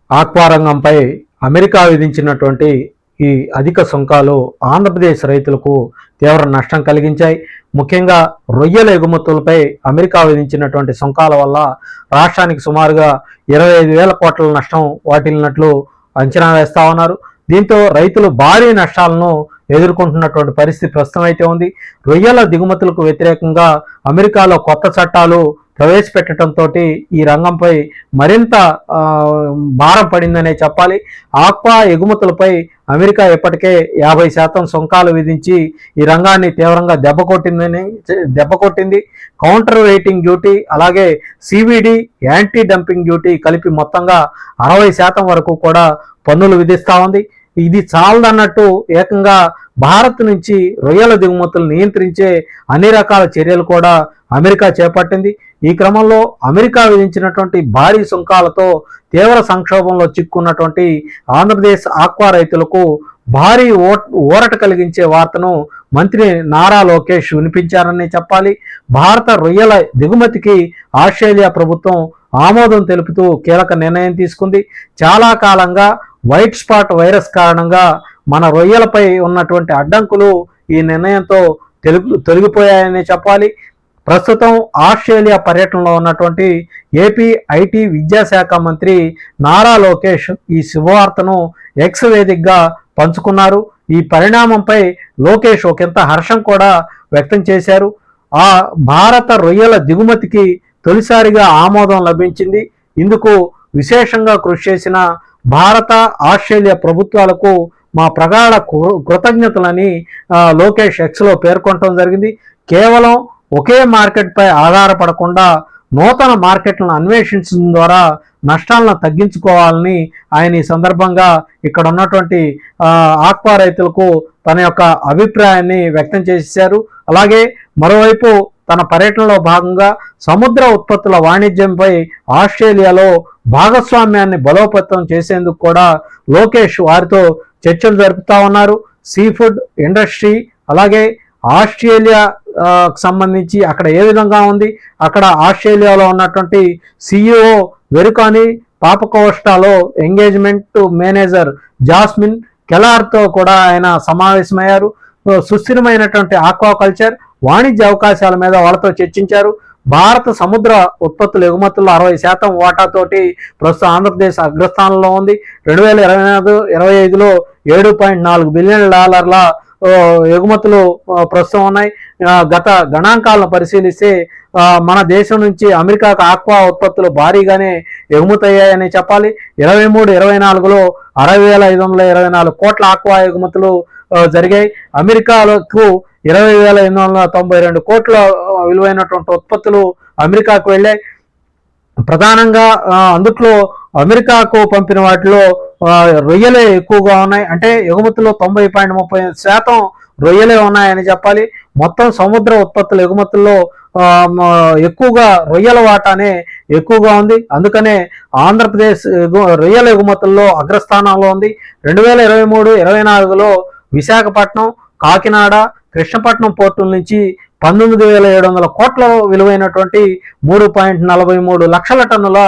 Aqua రంగంపై America విధించినటువంటి ఈ అధిక సుంకాలు ఆంధ్రప్రదేశ్ రైతులకు తీవ్ర నష్టం కలిగించాయి. ముఖ్యంగా రొయ్యల ఎగుమతులపై అమెరికా విధించినటువంటి సుంకాల వల్ల రాష్ట్రానికి సుమారుగా 25,000 కోట్ల నష్టం వాటిల్లినట్లు అంచనా వేస్తా ఉన్నారు. దీంతో రైతులు భారీ నష్టాలను ఎదుర్కొంటున్నటువంటి పరిస్థితి ప్రస్తుతం అయితే ఉంది. రొయ్యల దిగుమతులకు వ్యతిరేకంగా అమెరికాలో కొత్త చట్టాలు ప్రవేశపెట్టడంతో ఈ రంగంపై మరింత భారం పడిందనే చెప్పాలి. ఆక్వా ఎగుమతులపై అమెరికా ఇప్పటికే 50% సుంకాలు విధించి ఈ రంగాన్ని తీవ్రంగా దెబ్బకొట్టింది. కౌంటర్ వెయిటింగ్ డ్యూటీ, అలాగే సివిడి, యాంటీ డంపింగ్ డ్యూటీ కలిపి మొత్తంగా 60% వరకు కూడా పన్నులు విధిస్తూ ఉంది. ఇది చాలదన్నట్టు ఏకంగా భారత్ నుంచి రొయ్యల దిగుమతులు నియంత్రించే అన్ని రకాల చర్యలు కూడా అమెరికా చేపట్టింది. ఈ క్రమంలో అమెరికా విధించినటువంటి భారీ సుంకాలతో తీవ్ర సంక్షోభంలో చిక్కున్నటువంటి ఆంధ్రప్రదేశ్ ఆక్వా రైతులకు భారీ ఊరట కలిగించే వార్తను మంత్రి నారా లోకేష్ వినిపించారని చెప్పాలి. భారత రొయ్యల దిగుమతికి ఆస్ట్రేలియా ప్రభుత్వం ఆమోదం తెలుపుతూ కీలక నిర్ణయం తీసుకుంది. చాలా కాలంగా వైట్ స్పాట్ వైరస్ కారణంగా మన రొయ్యలపై ఉన్నటువంటి అడ్డంకులు ఈ నిర్ణయంతో తొలగిపోయాయని చెప్పాలి. ప్రస్తుతం ఆస్ట్రేలియా పర్యటనలో ఉన్నటువంటి ఏపీ ఐటీ విద్యాశాఖ మంత్రి నారా లోకేష్ ఈ శుభవార్తను ఎక్స్ వేదికగా పంచుకున్నారు. ఈ పరిణామంపై లోకేష్ ఒకంత హర్షం కూడా వ్యక్తం చేశారు. ఆ భారత రొయ్యల దిగుమతికి తొలిసారిగా ఆమోదం లభించింది. ఇందుకు విశేషంగా కృషి చేసిన భారత ఆస్ట్రేలియా ప్రభుత్వాలకు మా ప్రగాఢ కృతజ్ఞతలని లోకేష్ ఎక్స్లో పేర్కొనడం జరిగింది. కేవలం ఒకే మార్కెట్పై ఆధారపడకుండా నూతన మార్కెట్లను అన్వేషించడం ద్వారా నష్టాలను తగ్గించుకోవాలని ఆయన ఈ సందర్భంగా ఇక్కడ ఉన్నటువంటి ఆక్వా రైతులకు తన యొక్క అభిప్రాయాన్ని వ్యక్తం చేశారు. అలాగే మరోవైపు తన పర్యటనలో భాగంగా సముద్ర ఉత్పత్తుల వాణిజ్యంపై ఆస్ట్రేలియాలో భాగస్వామ్యాన్ని బలోపేతం చేసేందుకు కూడా లోకేష్ వారితో చర్చలు జరుపుతా ఉన్నారు. సీ ఫుడ్ ఇండస్ట్రీ, అలాగే ఆస్ట్రేలియా సంబంధించి అక్కడ ఏ విధంగా ఉంది, అక్కడ ఆస్ట్రేలియాలో ఉన్నటువంటి సిఇఓ వెరుకాని పాపకోస్టాలో ఎంగేజ్మెంట్ మేనేజర్ జాస్మిన్ కెలార్తో కూడా ఆయన సమావేశమయ్యారు. సుస్థిరమైనటువంటి ఆక్వాకల్చర్ వాణిజ్య అవకాశాల మీద వాళ్ళతో చర్చించారు. భారత సముద్ర ఉత్పత్తుల ఎగుమతుల్లో 60% వాటాతోటి ప్రస్తుతం ఆంధ్రప్రదేశ్ అగ్రస్థానంలో ఉంది. 2024-25లో $7.4 బిలియన్ ఎగుమతులు ప్రస్తుతం ఉన్నాయి. గత గణాంకాలను పరిశీలిస్తే మన దేశం నుంచి అమెరికాకు ఆక్వా ఉత్పత్తులు భారీగానే ఎగుమతయ్యాయని చెప్పాలి. 23-24లో 60,524 కోట్ల ఆక్వా ఎగుమతులు జరిగాయి. అమెరికాలకు 20,892 కోట్ల విలువైనటువంటి ఉత్పత్తులు అమెరికాకు వెళ్ళాయి. ప్రధానంగా అందుట్లో అమెరికాకు పంపిన వాటిలో రొయ్యలే ఎక్కువగా ఉన్నాయి. అంటే ఎగుమతుల్లో 90.30% రొయ్యలే ఉన్నాయని చెప్పాలి. మొత్తం సముద్ర ఉత్పత్తుల ఎగుమతుల్లో ఎక్కువగా రొయ్యల వాటానే ఎక్కువగా ఉంది. అందుకనే ఆంధ్రప్రదేశ్ రొయ్యల ఎగుమతుల్లో అగ్రస్థానంలో ఉంది. 2023-24లో విశాఖపట్నం, కాకినాడ, కృష్ణపట్నం పోర్టుల నుంచి 19,700 కోట్ల విలువైనటువంటి 3.43 లక్షల టన్నుల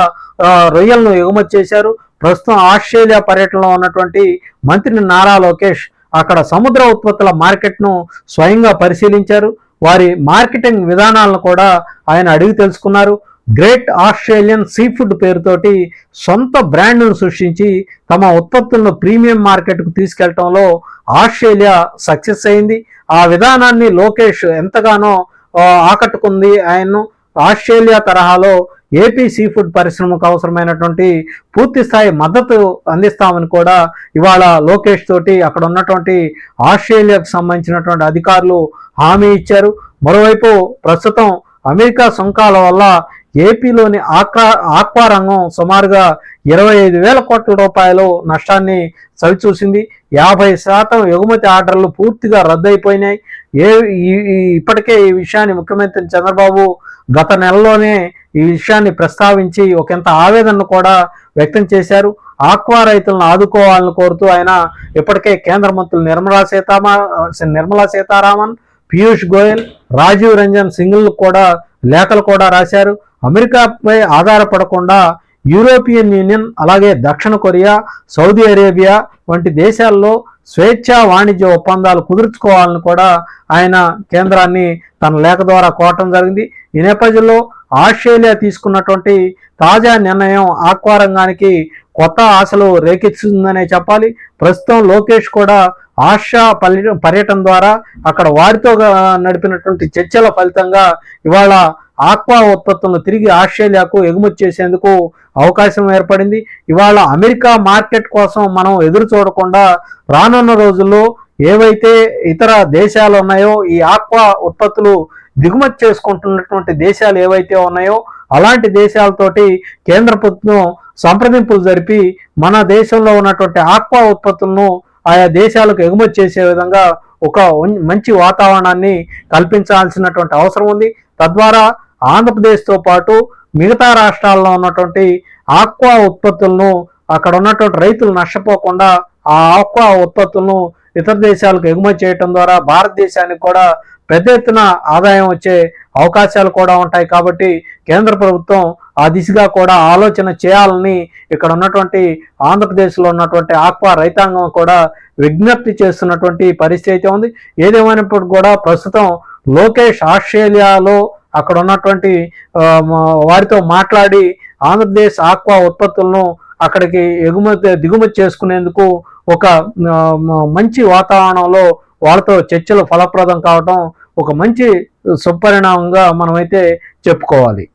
రొయ్యలను ఎగుమతి చేశారు. ప్రస్తుతం ఆస్ట్రేలియా పర్యటనలో ఉన్నటువంటి మంత్రి నారా లోకేష్ అక్కడ సముద్ర ఉత్పత్తుల మార్కెట్ను స్వయంగా పరిశీలించారు. వారి మార్కెటింగ్ విధానాలను కూడా ఆయన అడిగి తెలుసుకున్నారు. గ్రేట్ ఆస్ట్రేలియన్ సీ ఫుడ్ పేరుతోటి సొంత బ్రాండ్ను సృష్టించి తమ ఉత్పత్తులను ప్రీమియం మార్కెట్కు తీసుకెళ్లడంలో ఆస్ట్రేలియా సక్సెస్ అయింది. ఆ విధానాన్ని లోకేష్ ఎంతగానో ఆకట్టుకుంది ఆయన్ను. ఆస్ట్రేలియా తరహాలో ఏపీ సీ ఫుడ్ పరిశ్రమకు అవసరమైనటువంటి పూర్తి స్థాయి మద్దతు అందిస్తామని కూడా ఇవాళ లోకేష్ తోటి అక్కడ ఉన్నటువంటి ఆస్ట్రేలియాకు సంబంధించినటువంటి అధికారులు హామీ ఇచ్చారు. మరోవైపు ప్రస్తుతం అమెరికా సుంకాల వల్ల ఏపీలోని ఆక్వా రంగం సుమారుగా 25,000 కోట్ల రూపాయలు నష్టాన్ని చవిచూసింది. 50% ఎగుమతి ఆర్డర్లు పూర్తిగా రద్దయిపోయినాయి. ఇప్పటికే ఈ విషయాన్ని ముఖ్యమంత్రి చంద్రబాబు గత నెలలోనే ఈ విషయాన్ని ప్రస్తావించి ఒకంత ఆవేదనను కూడా వ్యక్తం చేశారు. ఆక్వా రైతులను ఆదుకోవాలని కోరుతూ ఆయన ఇప్పటికే కేంద్ర మంత్రులు నిర్మలా సీతారామన్, పీయూష్ గోయల్, రాజీవ్ రంజన్ సింగ్లు కూడా లేఖలు కూడా రాశారు. అమెరికాపై ఆధారపడకుండా యూరోపియన్ యూనియన్, అలాగే దక్షిణ కొరియా, సౌదీ అరేబియా వంటి దేశాల్లో స్వేచ్ఛా వాణిజ్య ఒప్పందాలు కుదుర్చుకోవాలని కూడా ఆయన కేంద్రాన్ని తన లేఖ ద్వారా కోరటం జరిగింది. ఈ నేపథ్యంలో ఆస్ట్రేలియా తీసుకున్నటువంటి తాజా నిర్ణయం ఆక్వా రంగానికి కొత్త ఆశలు రేకెత్తిస్తుందనే చెప్పాలి. ప్రస్తుతం లోకేష్ కూడా ఆసియా పర్యటన ద్వారా అక్కడ వారితో నడిపినటువంటి చర్చల ఫలితంగా ఇవాళ ఆక్వా ఉత్పత్తులను తిరిగి ఆస్ట్రేలియాకు ఎగుమతి చేసేందుకు అవకాశం ఏర్పడింది. ఇవాళ అమెరికా మార్కెట్ కోసం మనం ఎదురు చూడకుండా రానున్న రోజుల్లో ఏవైతే ఇతర దేశాలు ఉన్నాయో ఈ ఆక్వా ఉత్పత్తులు దిగుమతి చేసుకుంటున్నటువంటి దేశాలు ఏవైతే ఉన్నాయో అలాంటి దేశాలతోటి కేంద్ర ప్రభుత్వం సంప్రదింపులు జరిపి మన దేశంలో ఉన్నటువంటి ఆక్వా ఉత్పత్తులను ఆయా దేశాలకు ఎగుమతి చేసే విధంగా ఒక మంచి వాతావరణాన్ని కల్పించాల్సినటువంటి అవసరం ఉంది. తద్వారా ఆంధ్రప్రదేశ్తో పాటు మిగతా రాష్ట్రాల్లో ఉన్నటువంటి ఆక్వా ఉత్పత్తులను అక్కడ ఉన్నటువంటి రైతులు నష్టపోకుండా ఆ ఆక్వా ఉత్పత్తులను ఇతర దేశాలకు ఎగుమతి చేయడం ద్వారా భారతదేశానికి కూడా పెద్ద ఎత్తున ఆదాయం వచ్చే అవకాశాలు కూడా ఉంటాయి. కాబట్టి కేంద్ర ప్రభుత్వం ఆ దిశగా కూడా ఆలోచన చేయాలని ఇక్కడ ఉన్నటువంటి ఆంధ్రప్రదేశ్లో ఉన్నటువంటి ఆక్వా రైతాంగం కూడా విజ్ఞప్తి చేస్తున్నటువంటి పరిస్థితి అయితే ఉంది. ఏదేమైనప్పటికీ కూడా ప్రస్తుతం లోకేష్ ఆస్ట్రేలియాలో అక్కడ ఉన్నటువంటి వారితో మాట్లాడి ఆంధ్రప్రదేశ్ ఆక్వా ఉత్పత్తులను అక్కడికి దిగుమతి చేసుకునేందుకు ఒక మంచి వాతావరణంలో వాళ్ళతో చర్చలు ఫలప్రదం కావడం ఒక మంచి సుపరిణామంగా మనమైతే చెప్పుకోవాలి.